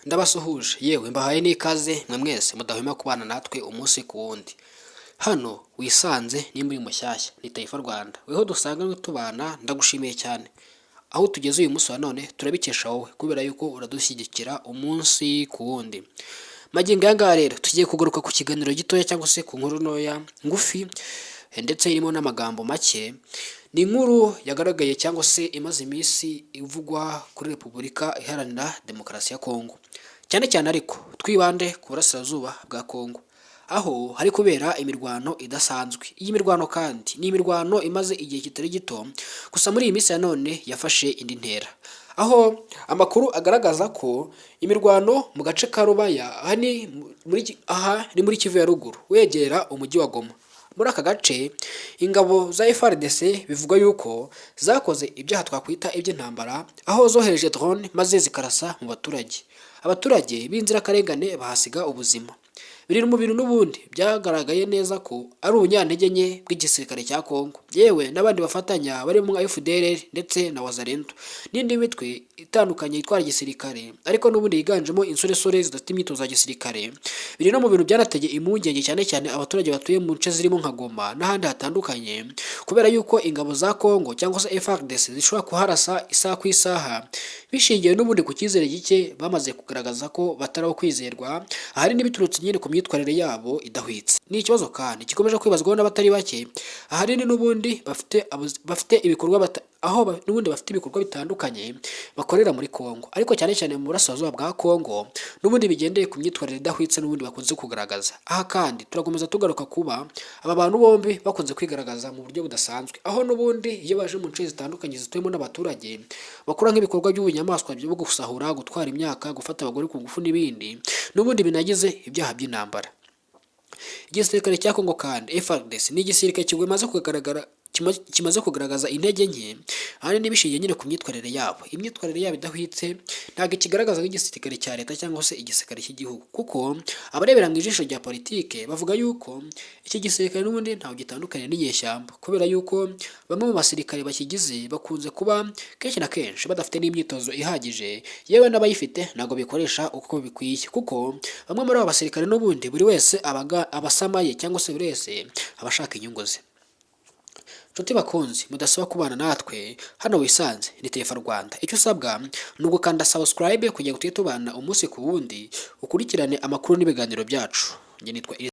Ndabasuhuje yewe mbahaye n'ikaze mwe mwese mudahwema kubana natwe umunsi ku wundi. Hano wisanze nimba uri mushyashya ni Taifa Rwanda, weho dusanganywe tubana ndagushimiye cyane. Aho tugeze uyu munsi wa none turabikesha wowe kubera yuko uradushyigikira umunsi ku wundi. Magingo aya ngaya rero tugiye kugaruka ku kiganiro gitoya cyangwa se ku nkuru ntoya ngufi ndetse irimo n'amagambo make. Ni inkuru yagaragaye cyangwa se imaze iminsi ivugwa kuri Repubulika Iharanira Demokarasi ya Kongo. Cyane cyane ariko twibande ku burasirazuba bwa Kongo, aho hari kubera imirwano idasanzwe. Iyi mirwano kandi ni imirwano imaze igihe kitari gito, gusa muri iyi minsi ya none yafashe indi ntera. Aho amakuru agaragaza ko imirwano mu gace ka Rubaya aha ni muri Kivu ya ruguru wegera umujyi wa Goma. Muri aka gace ingabo za FARDC bivugwa yuko zakoze ibyaha twakwita iby'intambara, aho zohereje drone maze zikarasa mu baturage. Abaturage b'inzirakarengane bahasiga ubuzima. Biri mu bintu n'ubundi byagaragaye neza ko ari ubunyantege nke bw'igisirikare cya Kongo, yewe n'abandi bafatanya barimo nka FDLR ndetse na Wazalendo n'indi mitwe itandukanye itwara igisirikare, ariko n'ubundi yiganjemo insoresore zidafite imyitozo ya gisirikare. Biri no mu bintu byanatege impungenge cyane cyane abaturage batuye mu nce zirimo nka Goma n'ahandi hatandukanye, kubera yuko ingabo za Kongo cyangwa se FARDC zishobora kuharasa isaha ku isaha, bishingiye n'ubundi ku cyizere gike bamaze kugaragaza ko bataraho kwizerwa, ahari n'ibiturutse nyine ku myitwarire yabo idahwitse. Ni ikibazo kandi gikomeje kwibazwaho n'abatari bake, ahanini n'ubundi bafite ibikorwa n'ubundi bafite ibikorwa bitandukanye bakorera muri Kongo, ariko cyane cyane mu burasirazuba bwa Kongo n'ubundi bigendeye ku myitwarire idahwitse n'ubundi bakunze kugaragaza. Aha kandi turakomeza tugaruka kuba aba bantu bombi bakunze kwigaragaza mu buryo budasanzwe, aho n'ubundi iyo baje mu nce zitandukanye zituyemo n'abaturage bakora nk'ibikorwa by'ubunyamaswa byo gusahura, gutwara imyaka, gufata abagore ku ngufu n'ibindi, n'ubundi binagize ibyaha by'intambara. Igisirikare cya Kongo kandi FARDC ni igisirikare kimaze kugaragaza intege nke, ahanini bishingiye nyine ku myitwarire yabo. Imyitwarire yabo idahwitse ntabwo ikigaragaza nk'igisirikare cya leta cyangwa se igisirikare cy'igihugu, kuko abarebera mu ijisho rya politike bavuga yuko iki gisirikare n'ubundi ntabwo gitandukanye n'inyeshyamba, kubera yuko bamwe mu basirikare bakigize bakunze kuba kenshi na kenshi badafite n'imyitozo ihagije, yewe n'abayifite ntabwo bikoresha uko bikwiye, kuko bamwe muri abo basirikare n'ubundi buri wese abasamaye cyangwa se buri wese abashaka inyungu ze. Nshuti bakunzi mudasaba kubana natwe, hano wisanze ni Taifa Rwanda. Icyo usabwa ni ugukanda subscribe kugira ngo tujye tubana umunsi ku wundi, ukurikirane amakuru n'ibiganiro byacu. Njye nitwa